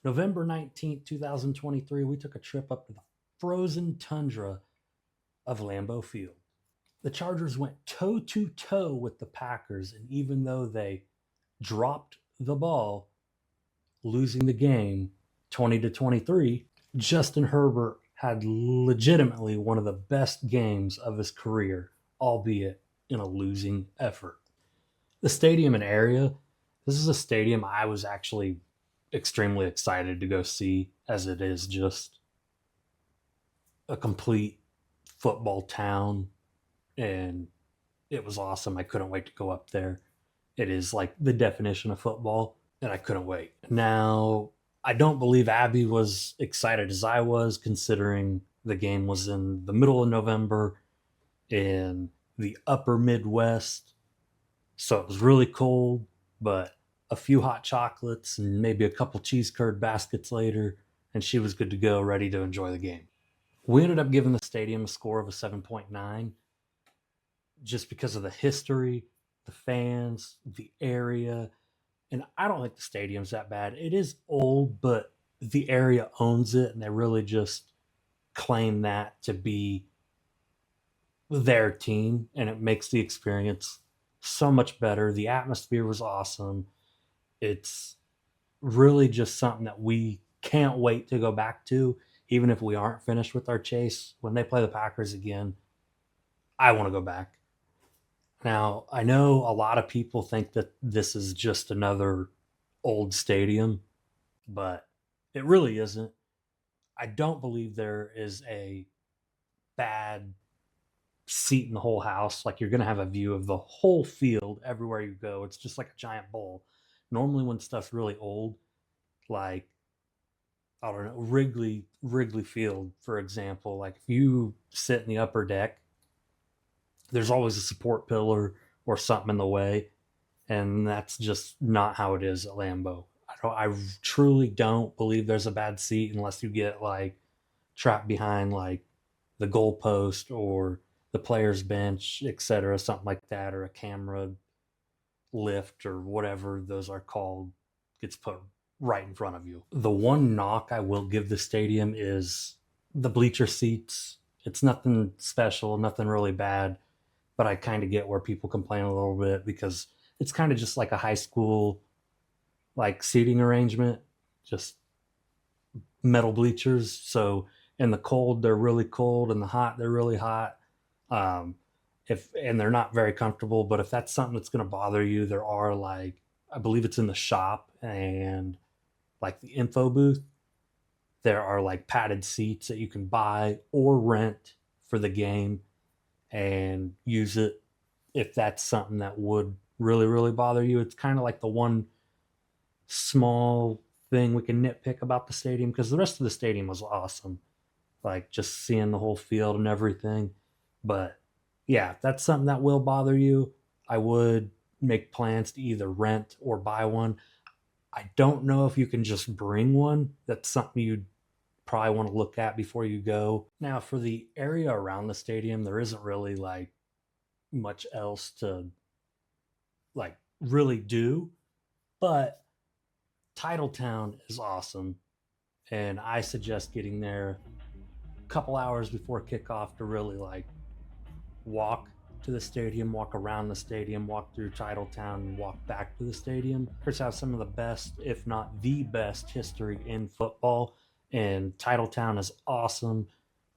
November 19th, 2023, we took a trip up to the frozen tundra of Lambeau Field. The Chargers went toe to toe with the Packers, and even though they dropped the ball, losing the game 20 to 23, Justin Herbert had legitimately one of the best games of his career, albeit in a losing effort. The stadium and area, this is a stadium I was actually extremely excited to go see, as it is just a complete football town, and it was awesome. I couldn't wait to go up there. It is like the definition of football, and I couldn't wait. Now, I don't believe Abby was excited as I was, considering the game was in the middle of November in the upper Midwest. So it was really cold, but a few hot chocolates and maybe a couple cheese curd baskets later, and she was good to go, ready to enjoy the game. We ended up giving the stadium a score of a 7.9 just because of the history, the fans, the area. And I don't think the stadium's that bad. It is old, but the area owns it, and they really just claim that to be their team, and it makes the experience so much better. The atmosphere was awesome. It's really just something that we can't wait to go back to, even if we aren't finished with our chase. When they play the Packers again, I want to go back. Now, I know a lot of people think that this is just another old stadium, but it really isn't. I don't believe there is a bad seat in the whole house. Like, you're going to have a view of the whole field everywhere you go. It's just like a giant bowl. Normally, when stuff's really old, like, I don't know, Wrigley Field, for example, like if you sit in the upper deck, there's always a support pillar or something in the way, and that's just not how it is at Lambeau. I truly don't believe there's a bad seat unless you get like trapped behind like the goalpost or the player's bench, etc., something like that, or a camera lift or whatever those are called gets put right in front of you. The one knock I will give the stadium is the bleacher seats. It's nothing special, nothing really bad, but I kind of get where people complain a little bit because it's kind of just like a high school like seating arrangement, just metal bleachers. So in the cold they're really cold, in the hot they're really hot. Um, if and they're not very comfortable. But if that's something that's going to bother you, there are like I believe it's in the shop and like the info booth. There are like padded seats that you can buy or rent for the game and use it if that's something that would really bother you. It's kind of like the one small thing we can nitpick about the stadium because the rest of the stadium was awesome. Like just seeing the whole field and everything. But yeah, if that's something that will bother you, I would make plans to either rent or buy one. I don't know if you can just bring one. That's something you'd probably want to look at before you go. Now, for the area around the stadium, there isn't really like much else to like really do, but Titletown is awesome, and I suggest getting there a couple hours before kickoff to really like walk to the stadium, walk around the stadium, walk through Titletown, and walk back to the stadium. Packers have some of the best, if not the best, history in football, and Titletown is awesome.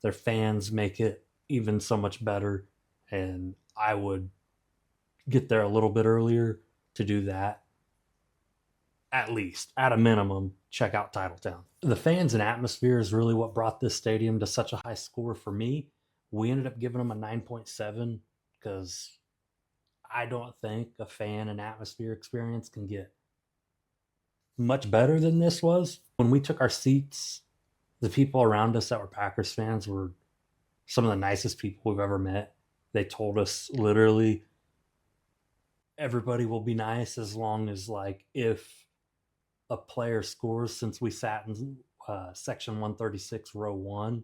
Their fans make it even so much better, and I would get there a little bit earlier to do that. At least, at a minimum, check out Titletown. The fans and atmosphere is really what brought this stadium to such a high score for me. We ended up giving them a 9.7 because I don't think a fan and atmosphere experience can get much better than this was. When we took our seats, the people around us that were Packers fans were some of the nicest people we've ever met. They told us literally everybody will be nice as long as like if a player scores, since we sat in section 136 row 1,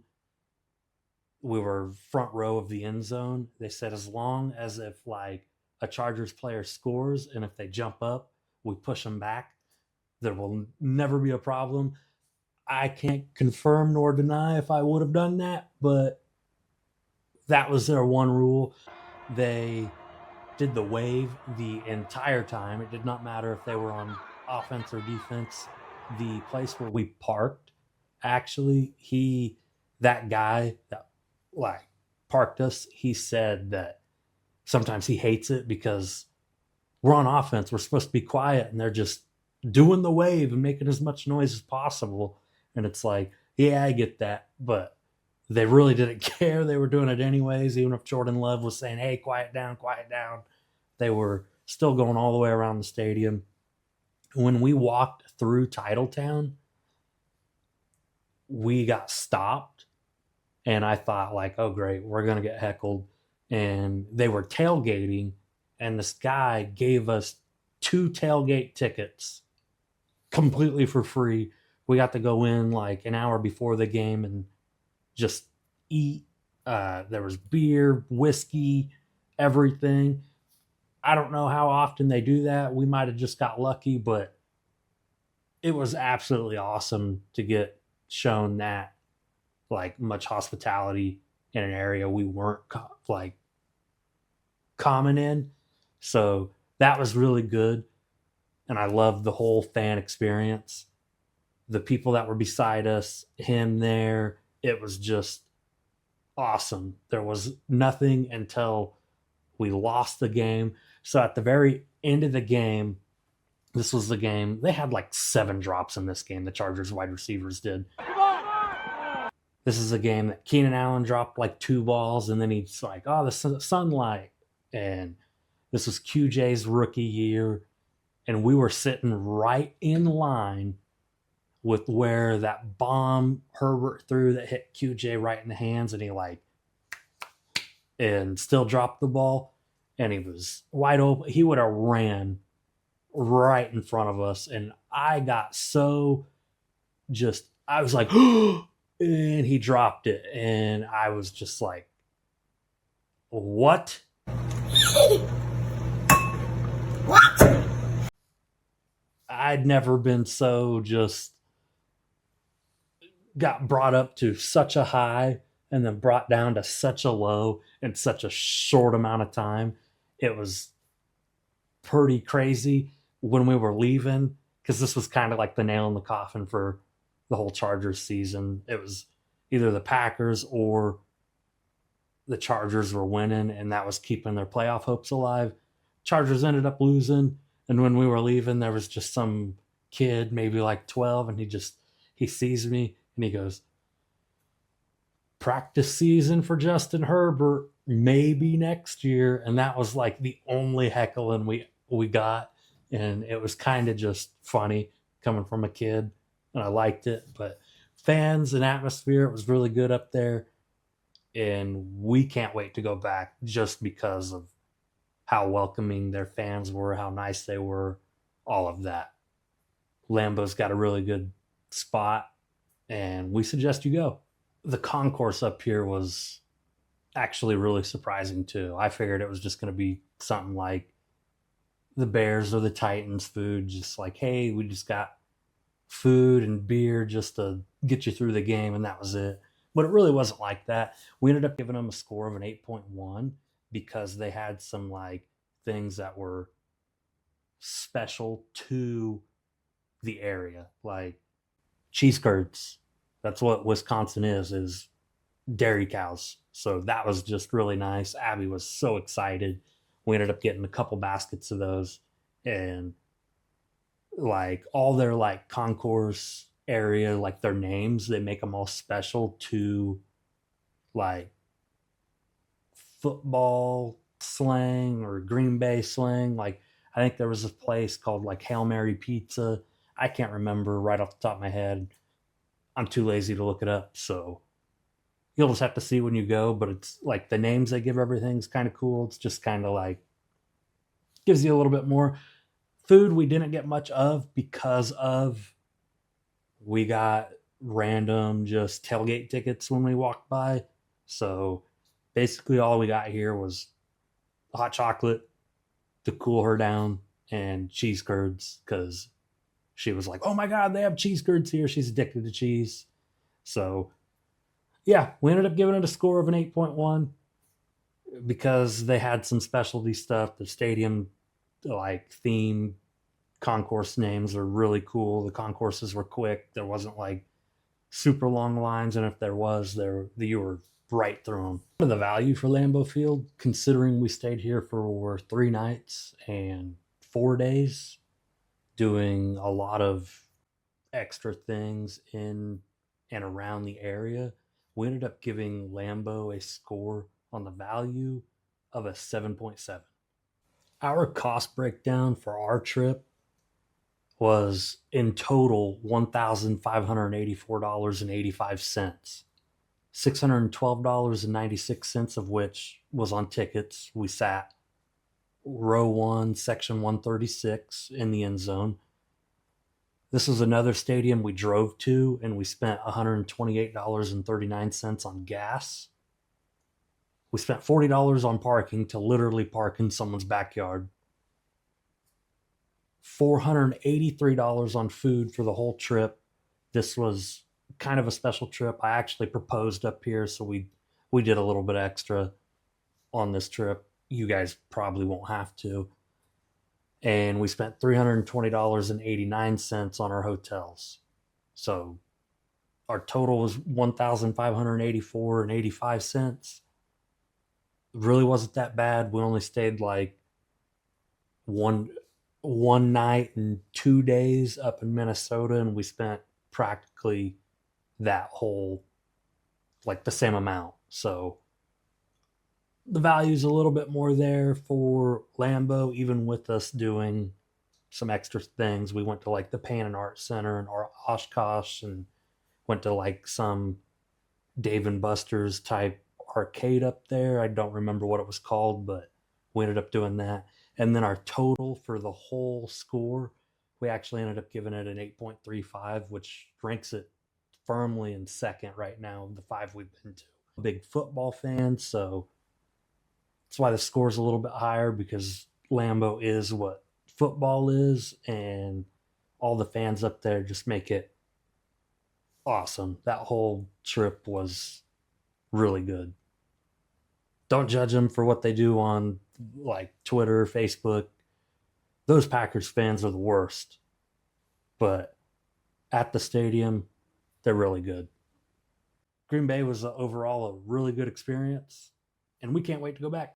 we were front row of the end zone. They said as long as if like a Chargers player scores and if they jump up, we push them back, there will never be a problem. I can't confirm nor deny if I would have done that, but that was their one rule. They did the wave the entire time. It did not matter if they were on offense or defense. The place where we parked, actually, that guy that like parked us, he said that sometimes he hates it because we're on offense. We're supposed to be quiet, and they're just doing the wave and making as much noise as possible. And it's like, yeah, I get that, but they really didn't care. They were doing it anyways, even if Jordan Love was saying, "Hey, quiet down, quiet down." They were still going all the way around the stadium. When we walked through Titletown, we got stopped, and I thought like, "Oh great, we're gonna get heckled." And they were tailgating, and this guy gave us two tailgate tickets completely for free. We got to go in like an hour before the game and just eat. There was beer, whiskey, everything. I don't know how often they do that. We might have just got lucky, but it was absolutely awesome to get shown that like much hospitality in an area we weren't like common in. So that was really good. And I loved the whole fan experience. The people that were beside us, him there, it was just awesome. There was nothing until we lost the game. So at the very end of the game, this was the game. They had like 7 drops in this game. The Chargers wide receivers did. This is a game that Keenan Allen dropped like 2 balls, and then he's like, "Oh, the sunlight." And this was QJ's rookie year, and we were sitting right in line with where that bomb Herbert threw that hit QJ right in the hands, and he like and still dropped the ball, and he was wide open. He would have ran right in front of us, and I got so just I was like, and he dropped it, and I was just like, what? What? I'd never been so just got brought up to such a high and then brought down to such a low in such a short amount of time. It was pretty crazy when we were leaving because this was kind of like the nail in the coffin for the whole Chargers season. It was either the Packers or the Chargers were winning, and that was keeping their playoff hopes alive. Chargers ended up losing, and when we were leaving, there was just some kid, maybe like 12, and he sees me and he goes, "Practice season for Justin Herbert, maybe next year." And that was like the only heckling we got, and it was kind of just funny coming from a kid, and I liked it. But fans and atmosphere, it was really good up there, and we can't wait to go back just because of how welcoming their fans were, how nice they were, all of that. Lambeau's got a really good spot, and we suggest you go. The concourse up here was actually really surprising too. I figured it was just going to be something like the Bears or the Titans food, just like, hey, we just got food and beer just to get you through the game, and that was it. But it really wasn't like that. We ended up giving them a score of an 8.1 because they had some like things that were special to the area, like cheese curds. That's what Wisconsin is dairy cows. So that was just really nice. Abby was so excited. We ended up getting a couple baskets of those, and like all their like concourse area, like their names, they make them all special to like football slang or Green Bay slang. Like I think there was a place called like Hail Mary Pizza. I can't remember right off the top of my head. I'm too lazy to look it up, so you'll just have to see when you go. But it's like the names they give everything's kind of cool. It's just kind of like gives you a little bit more. Food we didn't get much of because of we got random just tailgate tickets when we walked by. So basically all we got here was hot chocolate to cool her down and cheese curds because she was like, "Oh my God, they have cheese curds here." She's addicted to cheese. So, yeah, we ended up giving it a score of an 8.1 because they had some specialty stuff. The stadium, like, theme concourse names are really cool. The concourses were quick. There wasn't like super long lines, and if there was, you were right through them. The value for Lambeau Field, considering we stayed here for 3 nights and 4 days, doing a lot of extra things in and around the area, we ended up giving Lambeau a score on the value of a 7.7. Our cost breakdown for our trip was in total $1,584.85. $612.96 of which was on tickets. We sat row one, section 136 in the end zone. This was another stadium we drove to, and we spent $128.39 on gas. We spent $40 on parking to literally park in someone's backyard. $483 on food for the whole trip. This was kind of a special trip. I actually proposed up here, so we did a little bit extra on this trip. You guys probably won't have to. And we spent $320.89 on our hotels. So our total was $1,584.85. It really wasn't that bad. We only stayed like one night and 2 days up in Minnesota, and we spent practically that whole, like, the same amount. So the value's a little bit more there for Lambeau, even with us doing some extra things. We went to like the Pan and Art Center and Oshkosh, and went to like some Dave and Buster's type arcade up there. I don't remember what it was called, but we ended up doing that. And then our total for the whole score, we actually ended up giving it an 8.35, which ranks it firmly in second right now of the five we've been to. A big football fan, so that's why the score's a little bit higher, because Lambeau is what football is, and all the fans up there just make it awesome. That whole trip was really good. Don't judge them for what they do on like Twitter, Facebook. Those Packers fans are the worst. But at the stadium, they're really good. Green Bay was overall a really good experience, and we can't wait to go back.